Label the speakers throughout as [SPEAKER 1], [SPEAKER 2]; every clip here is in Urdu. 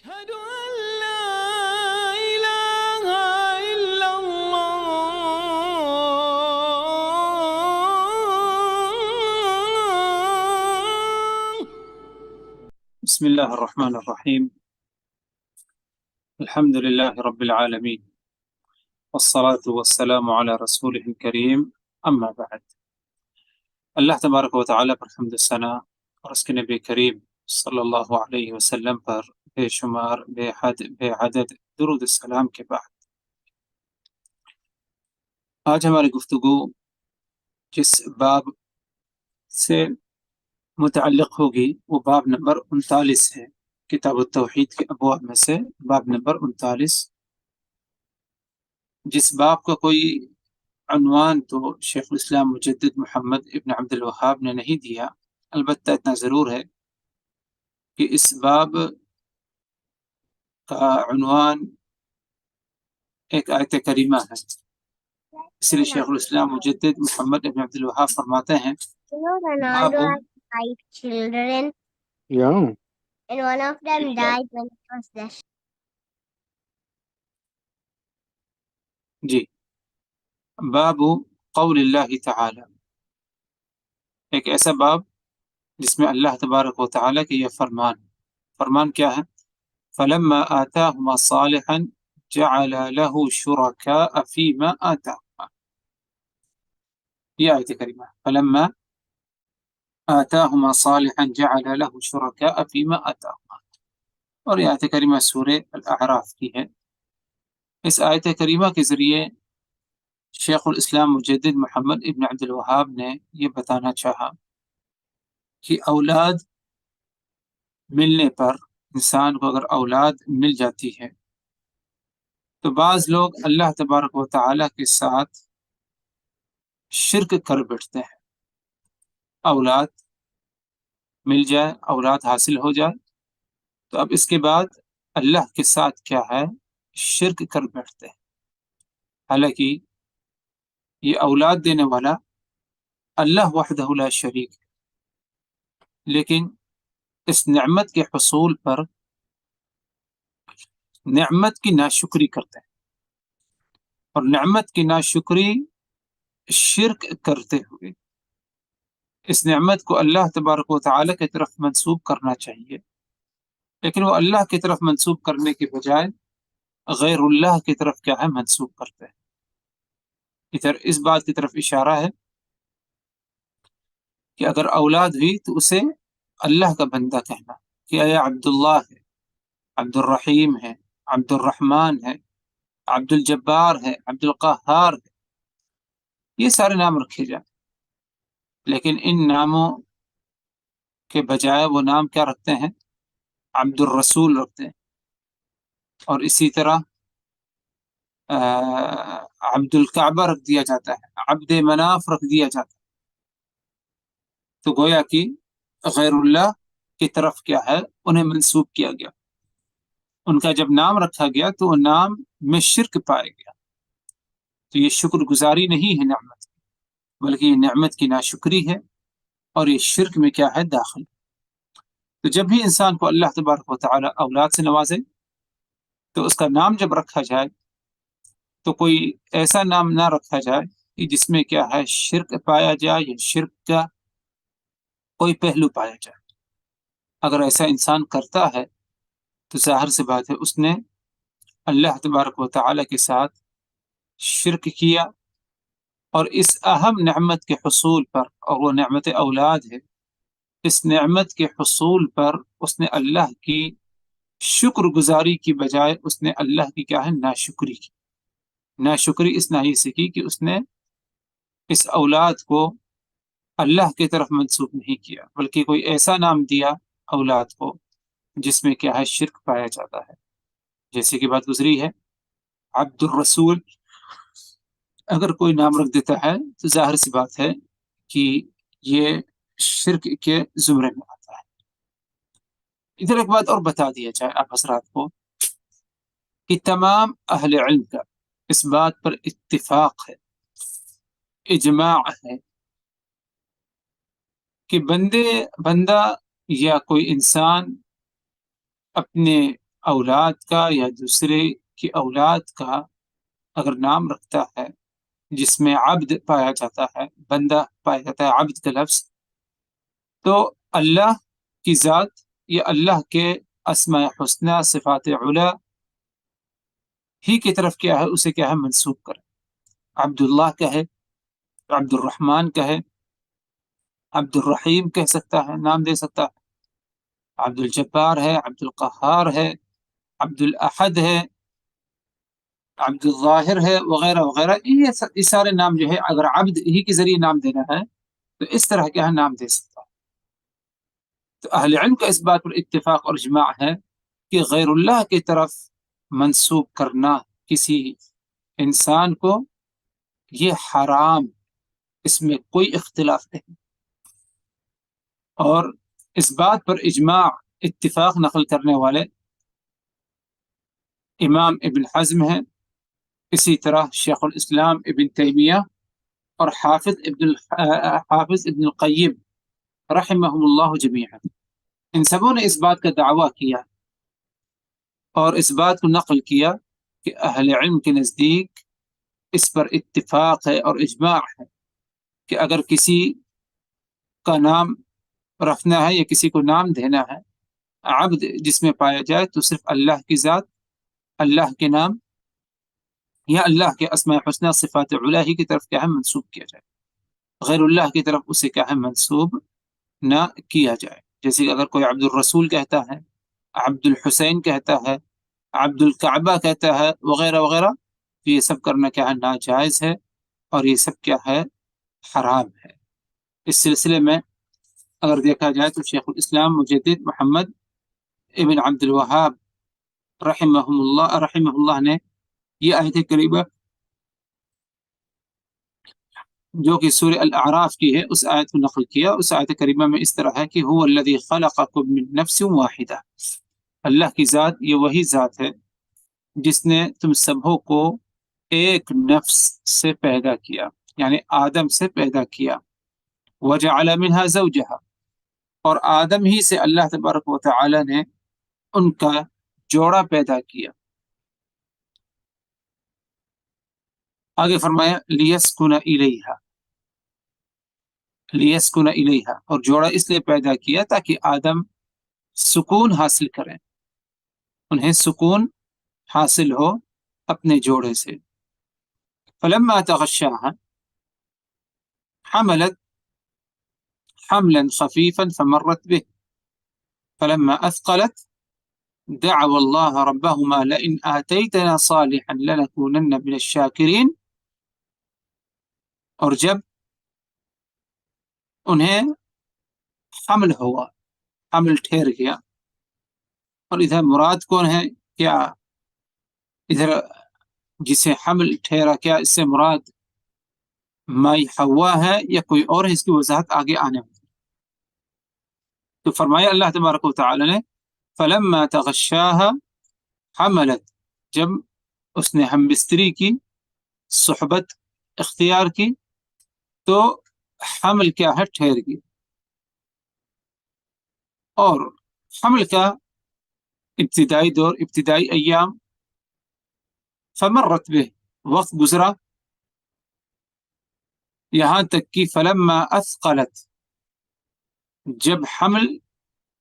[SPEAKER 1] أشهد أن لا إله إلا الله.
[SPEAKER 2] بسم الله الرحمن الرحيم. الحمد لله رب العالمين، والصلاة والسلام على رسوله الكريم، أما بعد. اللہ تبارک و تعالیٰ پر حمد و ثنا اور اس کے نبی کریم صلی اللہ علیہ وسلم پر بے شمار بے حد بے عدد درود السلام کے بعد آج ہماری گفتگو جس باب سے متعلق ہوگی وہ باب نمبر 39 ہے کتاب التوحید کے ابواب میں سے باب نمبر 39، جس باب کا کوئی عنوان تو شیخ الاسلام مجدد محمد ابن عبد الوہاب نے نہیں دیا، البتہ اتنا ضرور ہے کہ اس باب کا عنوان ایک آیت کریمہ ہے، اس لیے شیخ الاسلام مجدد محمد ابن عبد الوہاب فرماتے ہیں باب
[SPEAKER 3] Ronaldo had 5 children,
[SPEAKER 4] Yeah.
[SPEAKER 3] and one of them died when it was their
[SPEAKER 2] جی باب قول اللہ تعالی، ایک ایسا باب جس میں اللہ تبارک و تعالیٰ کے یہ فرمان کیا ہے؟ فلما آتاہما صالحا جعل له شركاء فيما آتاهما، یہ آیت کریمہ فلما آتاہما صالحا جعل له شركاء فيما آتاهما، اور یہ آیت کریمہ سورہ الاعراف کی ہے۔ اس آیت کریمہ کے ذریعے شیخ الاسلام مجدد محمد ابن عبد الوہاب نے یہ بتانا چاہا کہ اولاد ملنے پر، انسان کو اگر اولاد مل جاتی ہے تو بعض لوگ اللہ تبارک و تعالیٰ کے ساتھ شرک کر بیٹھتے ہیں۔ اولاد مل جائے، اولاد حاصل ہو جائے تو اب اس کے بعد اللہ کے ساتھ کیا ہے، شرک کر بیٹھتے ہیں، حالانکہ یہ اولاد دینے والا اللہ وحدہ لا شریک ہے، لیکن اس نعمت کے حصول پر نعمت کی ناشکری کرتے ہیں، اور نعمت کی ناشکری شرک کرتے ہوئے اس نعمت کو اللہ تبارک و تعالیٰ کی طرف منسوب کرنا چاہیے، لیکن وہ اللہ کی طرف منسوب کرنے کے بجائے غیر اللہ کی طرف کیا ہے، منسوب کرتے ہیں۔ ادھر اس بات کی طرف اشارہ ہے کہ اگر اولاد ہوئی تو اسے اللہ کا بندہ کہنا کہ اے عبداللہ ہے، عبد الرحیم ہے، عبد الرحمن ہے، عبد الجبار ہے، عبد القہار ہے، یہ سارے نام رکھے جائیں، لیکن ان ناموں کے بجائے وہ نام کیا رکھتے ہیں، عبد الرسول رکھتے ہیں، اور اسی طرح عبد الکعبہ رکھ دیا جاتا ہے، عبد مناف رکھ دیا جاتا ہے، تو گویا کہ غیر اللہ کی طرف کیا ہے، انہیں منسوب کیا گیا۔ ان کا جب نام رکھا گیا تو وہ نام میں شرک پایا گیا، تو یہ شکر گزاری نہیں ہے نعمت کی، بلکہ یہ نعمت کی ناشکری ہے، اور یہ شرک میں کیا ہے، داخل۔ تو جب بھی انسان کو اللہ تبارک و تعالی اولاد سے نوازے تو اس کا نام جب رکھا جائے تو کوئی ایسا نام نہ رکھا جائے کہ جس میں کیا ہے، شرک پایا جائے یا شرک کا کوئی پہلو پایا جائے۔ اگر ایسا انسان کرتا ہے تو ظاہر سی بات ہے اس نے اللہ تبارک و تعالی کے ساتھ شرک کیا، اور اس اہم نعمت کے حصول پر، اور وہ نعمت اولاد ہے، اس نعمت کے حصول پر اس نے اللہ کی شکر گزاری کی بجائے اس نے اللہ کی کیا ہے، ناشکری کی۔ ناشکری اس ناحیے سے کی کہ اس نے اس اولاد کو اللہ کی طرف منسوب نہیں کیا، بلکہ کوئی ایسا نام دیا اولاد کو جس میں کیا ہے، شرک پایا جاتا ہے، جیسے کہ بات گزری ہے عبد الرسول اگر کوئی نام رکھ دیتا ہے تو ظاہر سی بات ہے کہ یہ شرک کے زمرے میں آتا ہے۔ ادھر ایک بات اور بتا دیا جائے آپ حضرات کو کہ تمام اہل علم کا اس بات پر اتفاق ہے، اجماع ہے کہ بندہ یا کوئی انسان اپنے اولاد کا یا دوسرے کی اولاد کا اگر نام رکھتا ہے جس میں عبد پایا جاتا ہے، بندہ پایا جاتا ہے، عبد کا لفظ، تو اللہ کی ذات یا اللہ کے اسماء حسنہ صفات علا ہی کی طرف کیا ہے، اسے کیا ہے منسوب کرے. عبداللہ کہے، عبد الرحمن کہے، عبد الرحیم کہہ سکتا ہے، نام دے سکتا ہے، عبد الجبار ہے، عبد القہار ہے، عبد الاحد ہے، عبد الظاہر ہے، وغیرہ وغیرہ. یہ سارے نام جو ہے اگر عبد ہی کے ذریعے نام دینا ہے تو اس طرح کیا ہے نام دے سکتا ہے. تو اہل علم کا اس بات پر اتفاق اور اجماع ہے کہ غیر اللہ کی طرف منسوب کرنا کسی انسان کو یہ حرام، اس میں کوئی اختلاف نہیں. اور اس بات پر اجماع اتفاق نقل کرنے والے امام ابن حزم ہیں، اسی طرح شیخ الاسلام ابن تیمیہ اور حافظ ابن القیم رحمہم اللہ جمیعا. ان سبوں نے اس بات کا دعویٰ کیا اور اس بات کو نقل کیا کہ اہل علم کے نزدیک اس پر اتفاق ہے اور اجماع ہے کہ اگر کسی کا نام رکھنا ہے یا کسی کو نام دینا ہے عبد جس میں پایا جائے تو صرف اللہ کی ذات، اللہ کے نام یا اللہ کے اسماء حسنہ صفات علا ہی کی طرف کیا ہے منسوب کیا جائے، غیر اللہ کی طرف اسے کیا ہے منسوب نہ کیا جائے. جیسے کہ اگر کوئی عبد الرسول کہتا ہے، عبد الحسین کہتا ہے، عبد الکعبہ کہتا ہے، وغیرہ وغیرہ، تو یہ سب کرنا کیا ہے ناجائز ہے اور یہ سب کیا ہے حرام ہے. اس سلسلے میں اگر دیکھا جائے تو شیخ الاسلام مجدد محمد ابن عبد الوہاب رحمہ اللہ نے یہ آیت کریمہ جو کہ سورہ الاعراف کی ہے اس آیت کو نقل کیا. اس آیت کریمہ میں اس طرح ہے کہ هو الذی خلقکم من نفس واحدہ، اللہ کی ذات یہ وہی ذات ہے جس نے تم سبوں کو ایک نفس سے پیدا کیا، یعنی آدم سے پیدا کیا. وجعل منها زوجها، اور آدم ہی سے اللہ تبارک و تعالی نے ان کا جوڑا پیدا کیا. آگے فرمایا لیسکن الیہا، لیسکن الیہا، اور جوڑا اس لیے پیدا کیا تاکہ آدم سکون حاصل کریں، انہیں سکون حاصل ہو اپنے جوڑے سے. فلما تغشاها حملت حملا خفيفا فمرت به فلما أثقلت دعوا الله ربهما لئن آتيتنا صالحا لنكونن من الشاكرين. اور جب انہیں حمل ہوا، حمل ٹھہر گیا، اور ادھر مراد کون ہے؟ کیا ادھر جسے حمل ٹھہرا کیا اس سے مراد مائی حوا ہے یا کوئی اور ہے؟ اس کی وضاحت آگے آنے والی. تو فرمایا اللہ تبارک و تعالی نے فلما تغشاها حملت، جب اس نے ہم بستری کی صحبت اختیار کی تو حمل کیا ہے ٹھہر گیا. اور حمل کا ابتدائی دور، ابتدائی ایام، فمرت به، وقت گزرا، یہاں تک کہ فلما اثقلت، جب حمل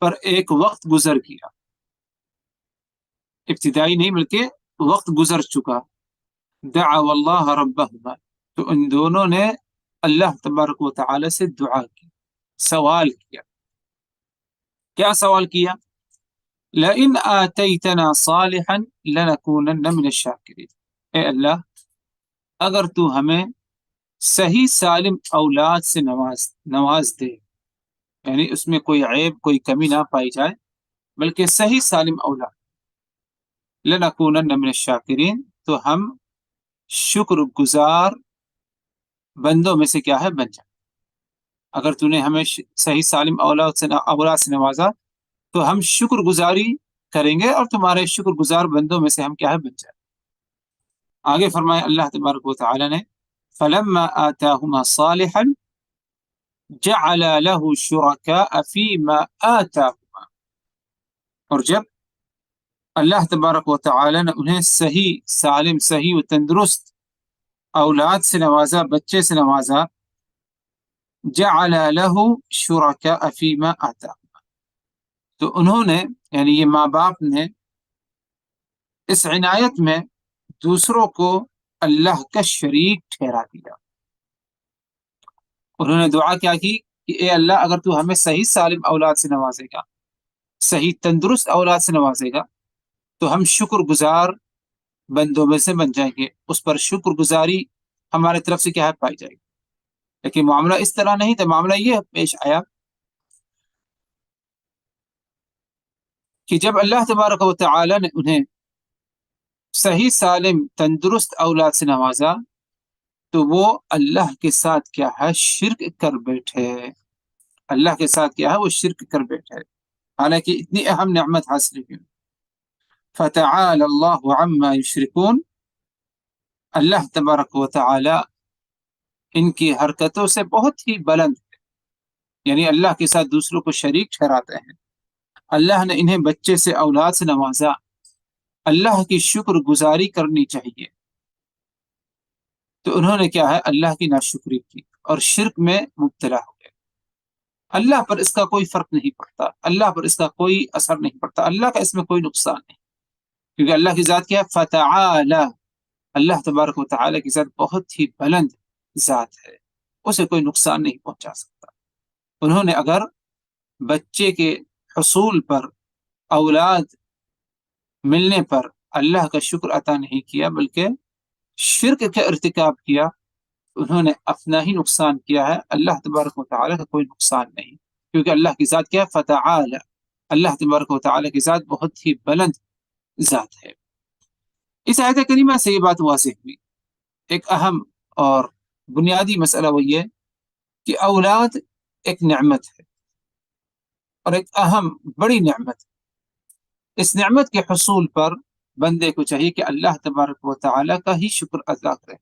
[SPEAKER 2] پر ایک وقت گزر گیا، ابتدائی نہیں بلکہ وقت گزر چکا، دعوا اللہ ربہما، تو ان دونوں نے اللہ تبارک و تعالی سے دعا کی، سوال کیا. کیا سوال کیا؟ لئن آتیتنا صالحا لنکونن من الشاکرین، اے اللہ اگر تو ہمیں صحیح سالم اولاد سے نواز دے، یعنی اس میں کوئی عیب کوئی کمی نہ پائی جائے بلکہ صحیح سالم اولاد، لنکونن من الشاکرین، تو ہم شکر گزار بندوں میں سے کیا ہے بن جائے. اگر تو نے ہمیں صحیح سالم اولاد سے نوازا تو ہم شکر گزاری کریں گے اور تمہارے شکر گزار بندوں میں سے ہم کیا ہے بن جائے. آگے فرمایا اللہ تبارک و تعالی نے فلما آتاہما صالحا جعل له شرکاء فیما آتاہما، اور جب اللہ تبارک و تعالی نے انہیں صحیح سالم صحیح و تندرست اولاد سے نوازا، بچے سے نوازا. جعل له شرکاء فیما آتا، تو انہوں نے یعنی یہ ماں باپ نے اس عنایت میں دوسروں کو اللہ کا شریک ٹھہرا دیا. انہوں نے دعا کیا کی کہ اے اللہ اگر تو ہمیں صحیح سالم اولاد سے نوازے گا، صحیح تندرست اولاد سے نوازے گا، تو ہم شکر گزار بندوں میں سے بن جائیں گے، اس پر شکر گزاری ہمارے طرف سے کیا ہے پائی جائے گی. لیکن معاملہ اس طرح نہیں تھا، معاملہ یہ پیش آیا کہ جب اللہ تبارک و تعالی نے انہیں صحیح سالم تندرست اولاد سے نوازا تو وہ اللہ کے ساتھ کیا ہے شرک کر بیٹھے. اللہ کے ساتھ کیا ہے وہ شرک کر بیٹھے، حالانکہ اتنی اہم نعمت حاصل ہوئی. فتعال اللہ عما یشرکون، اللہ تبارک و تعالی ان کی حرکتوں سے بہت ہی بلند ہے، یعنی اللہ کے ساتھ دوسروں کو شریک ٹھہراتے ہیں. اللہ نے انہیں بچے سے اولاد سے نوازا، اللہ کی شکر گزاری کرنی چاہیے، تو انہوں نے کیا ہے اللہ کی ناشکری کی اور شرک میں مبتلا ہو گئے. اللہ پر اس کا کوئی فرق نہیں پڑتا، اللہ پر اس کا کوئی اثر نہیں پڑتا، اللہ کا اس میں کوئی نقصان نہیں، کیونکہ اللہ کی ذات کیا ہے فتعالی، اللہ تبارک و تعالی کی ذات بہت ہی بلند ذات ہے، اسے کوئی نقصان نہیں پہنچا سکتا. انہوں نے اگر بچے کے حصول پر، اولاد ملنے پر اللہ کا شکر عطا نہیں کیا بلکہ شرک کا ارتکاب کیا، انہوں نے اپنا ہی نقصان کیا ہے، اللہ تبارک و تعالی کا کوئی نقصان نہیں، کیونکہ اللہ کی ذات کیا ہے فتعالی، اللہ تبارک و تعالی کی ذات بہت ہی بلند ذات ہے. اس آیت کریمہ سے یہ بات واضح ہوئی ایک اہم اور بنیادی مسئلہ، وہ یہ کہ اولاد ایک نعمت ہے اور ایک اہم بڑی نعمت ہے. اس نعمت کے حصول پر بندے کو چاہیے کہ اللہ تبارک و تعالی کا ہی شکر ادا کرے،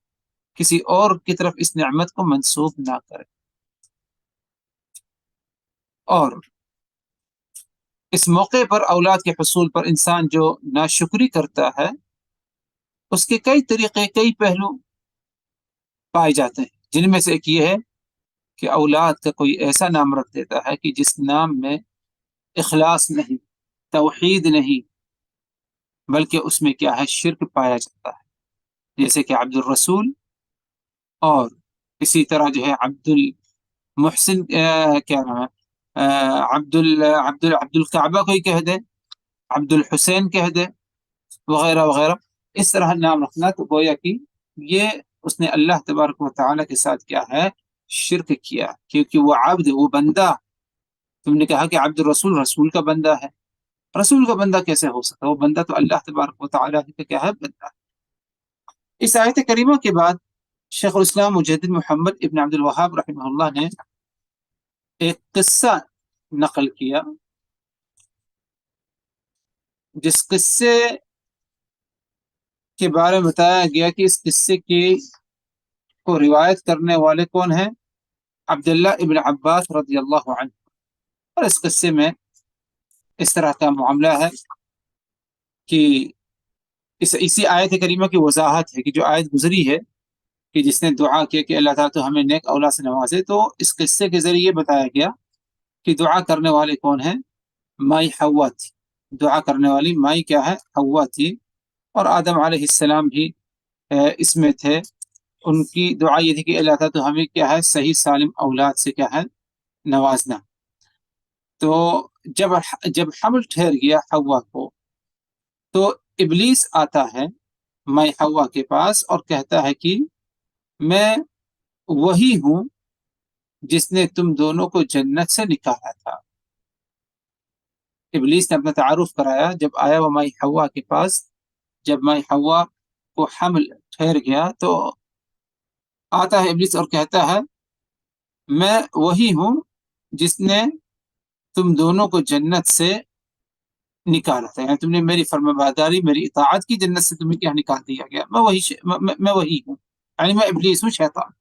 [SPEAKER 2] کسی اور کی طرف اس نعمت کو منسوب نہ کرے. اور اس موقع پر اولاد کے حصول پر انسان جو ناشکری کرتا ہے اس کے کئی طریقے، کئی پہلو پائے جاتے ہیں، جن میں سے ایک یہ ہے کہ اولاد کا کوئی ایسا نام رکھ دیتا ہے کہ جس نام میں اخلاص نہیں، توحید نہیں، بلکہ اس میں کیا ہے شرک پایا جاتا ہے، جیسے کہ عبد الرسول، اور اسی طرح جو ہے عبد المحسن، کیا نام ہے، عبد الکعبہ کوئی کہہ دے، عبد الحسین کہہ دے، وغیرہ وغیرہ. اس طرح نام رکھنا تو گویا کہ یہ اس نے اللہ تبارک و تعالیٰ کے ساتھ کیا ہے شرک کیا، کیونکہ وہ عبد، وہ بندہ، تم نے کہا کہ عبد الرسول رسول کا بندہ ہے، رسول کا بندہ کیسے ہو سکتا؟ وہ بندہ تو اللہ تبارک و تعالیٰ کا کیا ہے بندہ ہے. اس آیت کریمہ کے بعد شیخ الاسلام مجدد محمد ابن عبد الوہاب رحمہ اللہ نے ایک قصہ نقل کیا، جس قصے کے بارے میں بتایا گیا کہ اس قصے کی کو روایت کرنے والے کون ہیں؟ عبداللہ ابن عباس رضی اللہ عنہ. اور اس قصے میں اس طرح کا معاملہ ہے کہ اسی آیت کریمہ کی وضاحت ہے کہ جو آیت گزری ہے کہ جس نے دعا کیا کہ اللہ تعالیٰ تو ہمیں نیک اولاد سے نوازے، تو اس قصے کے ذریعے بتایا گیا کہ دعا کرنے والے کون ہیں؟ مائی حوا تھی، دعا کرنے والی مائی کیا ہے حوا تھی، اور آدم علیہ السلام بھی اس میں تھے. ان کی دعا یہ تھی کہ اللہ تعالیٰ تو ہمیں کیا ہے صحیح سالم اولاد سے کیا ہے نوازنا. تو جب حمل ٹھہر گیا حوا کو، تو ابلیس آتا ہے مائی حوا کے پاس اور کہتا ہے کہ میں وہی ہوں جس نے تم دونوں کو جنت سے نکالا تھا. ابلیس نے اپنا تعارف کرایا جب آیا وہ مائی حوا کے پاس. جب مائی حوا کو حمل ٹھہر گیا تو آتا ہے ابلیس اور کہتا ہے میں وہی ہوں جس نے تم دونوں کو جنت سے نکالا تھا، یعنی تم نے میری فرمانبرداری میری اطاعت کی، جنت سے تمہیں کیا نکال دیا گیا، میں وہی ہوں، یعنی میں ابلیس ہوں، شیطان.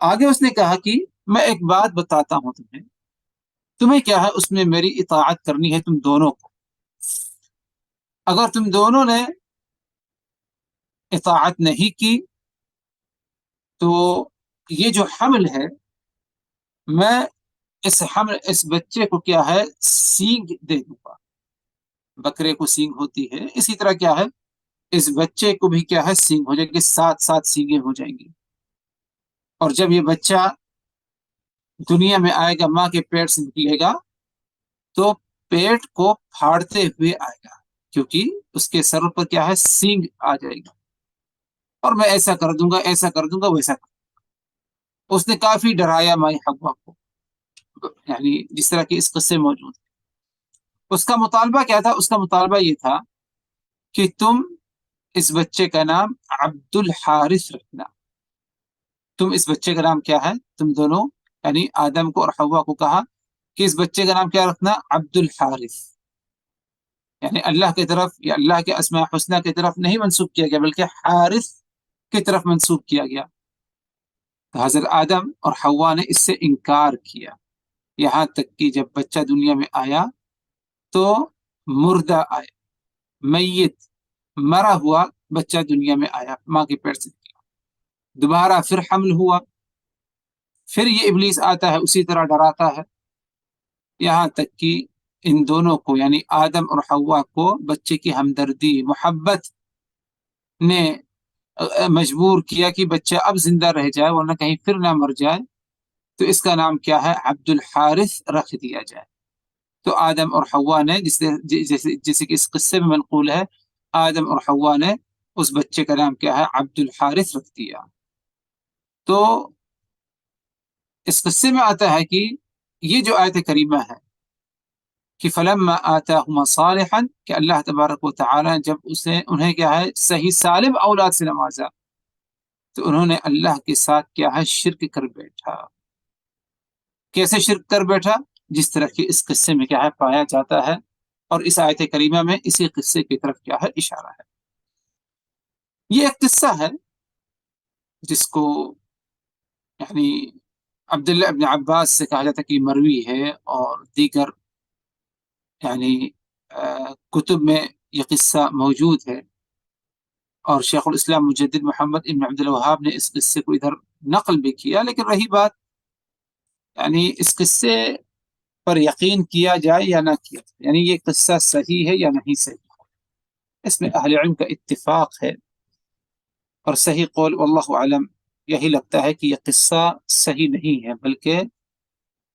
[SPEAKER 2] آگے اس نے کہا کہ میں ایک بات بتاتا ہوں تمہیں کیا ہے اس میں میری اطاعت کرنی ہے تم دونوں کو. اگر تم دونوں نے اطاعت نہیں کی تو یہ جو حمل ہے، میں اس بچے کو کیا ہے، سینگ دے دوں گا. بکرے کو سینگ ہوتی ہے، اسی طرح کیا ہے، اس بچے کو بھی کیا ہے، سینگ ہو جائے گی، 7 سینگیں ہو جائیں گی. اور جب یہ بچہ دنیا میں آئے گا، ماں کے پیٹ سے نکلے گا، تو پیٹ کو پھاڑتے ہوئے آئے گا، کیونکہ اس کے سر پر کیا ہے، سینگ آ جائے گا. اور میں ایسا کر دوں گا، ایسا کر دوں گا، ویسا کر دوں گا. اس نے کافی ڈرایا مائی حوا کو، یعنی جس طرح کی اس قصے موجود ہے. اس کا مطالبہ کیا تھا؟ اس کا مطالبہ یہ تھا کہ تم اس بچے کا نام عبد الحارث رکھنا. تم اس بچے کا نام کیا ہے، تم دونوں یعنی آدم کو اور حوا کو کہا کہ اس بچے کا نام کیا رکھنا، عبد الحارث. یعنی اللہ کی طرف یا اللہ کے اسماء حسنہ کی طرف نہیں منسوب کیا گیا، بلکہ حارث کی طرف منسوب کیا گیا. تو حضرت آدم اور حوا نے اس سے انکار کیا، یہاں تک کہ جب بچہ دنیا میں آیا تو مردہ آیا، میت مرا ہوا بچہ دنیا میں آیا، ماں کے پیٹ سے نکلا. دوبارہ پھر حمل ہوا، پھر یہ ابلیس آتا ہے، اسی طرح ڈراتا ہے، یہاں تک کہ ان دونوں کو یعنی آدم اور حوا کو بچے کی ہمدردی، محبت نے مجبور کیا کہ بچہ اب زندہ رہ جائے ورنہ کہیں پھر نہ مر جائے. تو اس کا نام کیا ہے، عبد الحارث رکھ دیا جائے. تو آدم اور حوا نے جیسے کہ اس قصے میں منقول ہے، آدم اور حوا نے اس بچے کا نام کیا ہے، عبد الحارث رکھ دیا. تو اس قصے میں آتا ہے کہ یہ جو آیت کریمہ ہے کہ فلما آتاہما صالحا، کہ اللہ تبارک و تعالی جب انہیں کیا ہے، صحیح سالم اولاد سے نوازا، تو انہوں نے اللہ کے ساتھ کیا ہے، شرک کر بیٹھا. کیسے شرک کر بیٹھا؟ جس طرح کہ اس قصے میں کیا ہے پایا جاتا ہے، اور اس آیت کریمہ میں اسی قصے کی طرف کیا ہے اشارہ ہے. یہ ایک قصہ ہے جس کو یعنی عبداللہ ابن عباس سے کہا جاتا ہے کہ مروی ہے، اور دیگر یعنی کتب میں یہ قصہ موجود ہے، اور شیخ الاسلام مجدد محمد ابن عبد الوہاب نے اس قصے کو ادھر نقل بھی کیا. لیکن رہی بات یعنی اس قصے پر یقین کیا جائے یا نہ کیا جائے، یعنی یہ قصہ صحیح ہے یا نہیں صحیح، اس میں اہل علم کا اتفاق ہے. اور صحیح قول واللہ اعلم یہی لگتا ہے کہ یہ قصہ صحیح نہیں ہے، بلکہ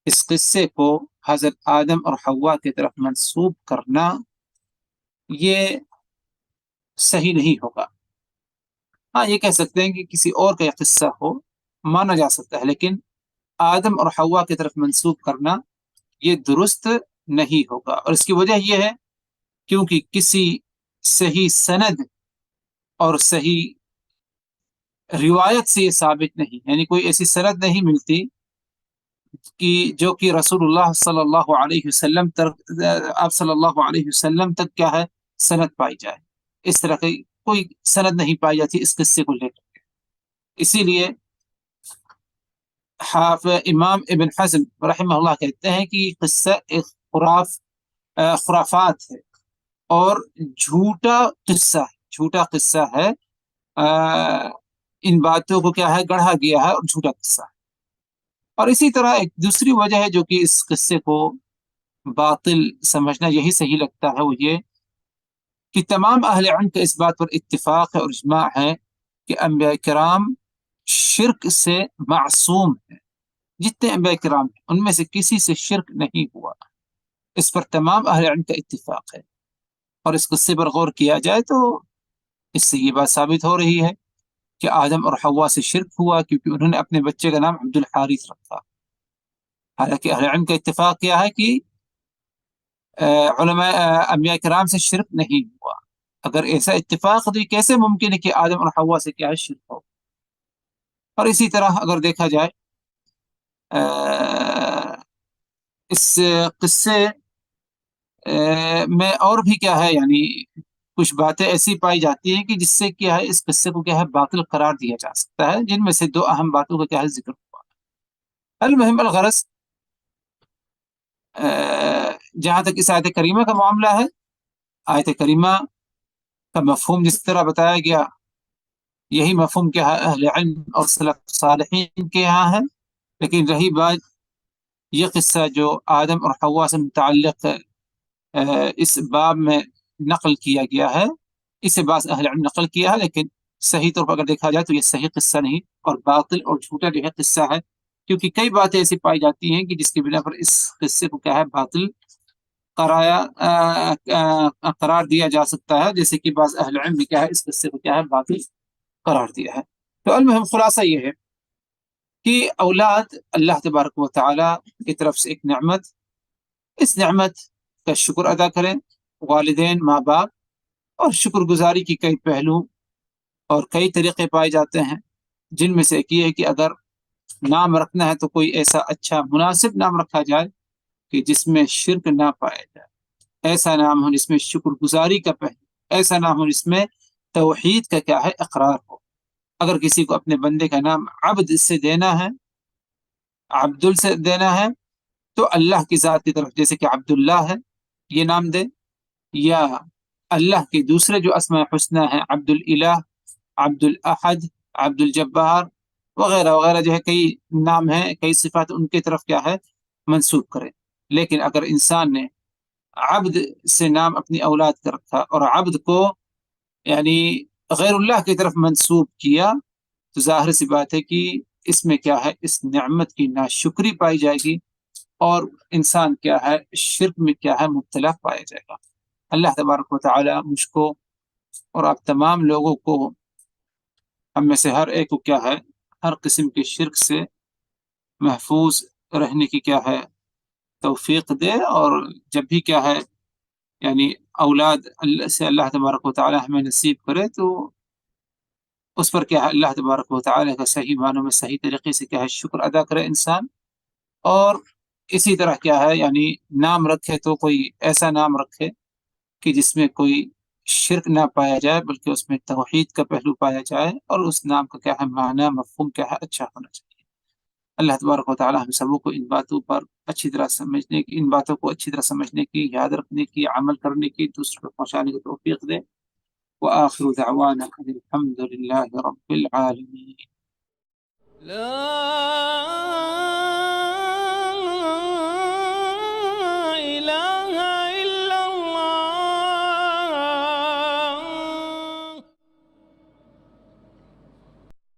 [SPEAKER 2] اس قصے کو حضرت آدم اور حوا کی طرف منسوب کرنا یہ صحیح نہیں ہوگا. ہاں یہ کہہ سکتے ہیں کہ کسی اور کا یہ قصہ ہو، مانا جا سکتا ہے، لیکن آدم اور حوا کی طرف منسوب کرنا یہ درست نہیں ہوگا. اور اس کی وجہ یہ ہے کیونکہ کسی صحیح سند اور صحیح روایت سے یہ ثابت نہیں، یعنی کوئی ایسی سند نہیں ملتی کہ جو کہ رسول اللہ صلی اللہ علیہ وسلم آپ صلی اللہ علیہ وسلم تک کیا ہے سند پائی جائے. اس طرح کی کوئی سند نہیں پائی جاتی اس قصے کو لے کر. اسی لیے امام ابن حزم رحمہ اللہ کہتے ہیں کہ یہ قصہ ایک خرافات ہے اور جھوٹا قصہ ہے. ان باتوں کو کیا ہے گڑھا گیا ہے اور جھوٹا قصہ ہے. اور اسی طرح ایک دوسری وجہ ہے جو کہ اس قصے کو باطل سمجھنا یہی صحیح لگتا ہے، وہ یہ کہ تمام اہل علم کا اس بات پر اتفاق ہے اور اجماع ہے کہ انبیاء کرام شرک سے معصوم ہیں. جتنے انبیاء کرام ہیں ان میں سے کسی سے شرک نہیں ہوا، اس پر تمام اہل علم کا اتفاق ہے. اور اس قصے پر غور کیا جائے تو اس سے یہ بات ثابت ہو رہی ہے کہ آدم اور حوا سے شرک ہوا کیونکہ انہوں نے اپنے بچے کا نام عبد الحارث رکھا. حالانکہ اہل علم کا اتفاق کیا ہے کہ علماء انبیاء کرام سے شرک نہیں ہوا. اگر ایسا اتفاق تو یہ کیسے ممکن ہے کہ آدم اور حوا سے کیا ہے شرک ہو؟ اور اسی طرح اگر دیکھا جائے اس قصے میں اور بھی کیا ہے یعنی کچھ باتیں ایسی پائی جاتی ہیں کہ جس سے کیا ہے اس قصے کو کیا ہے باطل قرار دیا جا سکتا ہے، جن میں سے دو اہم باتوں کا کیا ہے ذکر ہوا. المہم الغرض جہاں تک اس آیت کریمہ کا معاملہ ہے، آیت کریمہ کا مفہوم جس طرح بتایا گیا یہی مفہوم کیا ہے اہل علم اور سلف صالحین کے یہاں ہے. لیکن رہی بات یہ قصہ جو آدم اور حوا سے متعلق اس باب میں نقل کیا گیا ہے، اسے بعض اہل علم نقل کیا ہے، لیکن صحیح طور پر اگر دیکھا جائے تو یہ صحیح قصہ نہیں اور باطل اور جھوٹا جو ہے قصہ ہے، کیونکہ کئی باتیں ایسی پائی جاتی ہیں کہ جس کی بنا پر اس قصے کو کیا ہے باطل قرار دیا جا سکتا ہے، جیسے کہ بعض اہل علم نے کیا ہے اس قصے کو کیا ہے باطل قرار دیا ہے. تو المہم خلاصہ یہ ہے کہ اولاد اللہ تبارک و تعالی کی طرف سے ایک نعمت، اس نعمت کا شکر ادا کریں. والدین، ماں باپ، اور شکر گزاری کی کئی پہلو اور کئی طریقے پائے جاتے ہیں، جن میں سے ایک یہ ہے کہ اگر نام رکھنا ہے تو کوئی ایسا اچھا مناسب نام رکھا جائے کہ جس میں شرک نہ پایا جائے، ایسا نام ہو جس میں شکر گزاری کا پہلو، ایسا نام ہو جس میں توحید کا کیا ہے اقرار ہو. اگر کسی کو اپنے بندے کا نام عبد سے دینا ہے، عبدل سے دینا ہے، تو اللہ کی ذات کی طرف جیسے کہ عبداللہ ہے یہ نام دے، یا اللہ کے دوسرے جو اسماء حسنہ ہیں عبد الالہ، عبد الاحد، عبد الجبار وغیرہ وغیرہ جو ہے کئی نام ہیں، کئی صفات ان کی طرف کیا ہے منسوب کرے. لیکن اگر انسان نے عبد سے نام اپنی اولاد کا رکھا اور عبد کو یعنی غیر اللہ کی طرف منسوب کیا، تو ظاہر سی بات ہے کہ اس میں کیا ہے اس نعمت کی ناشکری پائی جائے گی اور انسان کیا ہے شرک میں کیا ہے مبتلا پایا جائے گا. اللہ تبارک و تعالی مجھ کو اور آپ تمام لوگوں کو، ہم میں سے ہر ایک کو کیا ہے ہر قسم کے شرک سے محفوظ رہنے کی کیا ہے توفیق دے، اور جب بھی کیا ہے یعنی اولاد سے اللہ تبارک و تعالی ہمیں نصیب کرے تو اس پر کیا ہے اللہ تبارک و تعالی کا صحیح معنوں میں صحیح طریقے سے کیا ہے شکر ادا کرے انسان. اور اسی طرح کیا ہے یعنی نام رکھے تو کوئی ایسا نام رکھے کہ جس میں کوئی شرک نہ پایا جائے بلکہ اس میں توحید کا پہلو پایا جائے، اور اس نام کا کیا ہے معنی مفہوم کیا ہے اچھا ہونا چاہیے. اللہ تبارک و تعالی ہم سبوں کو ان باتوں پر اچھی طرح سمجھنے کی، ان باتوں کو اچھی طرح سمجھنے کی، یاد رکھنے کی، عمل کرنے کی، دوسروں کو پہنچانے کی توفیق دے. وآخر دعوانا الحمد للہ رب العالمین.
[SPEAKER 1] لا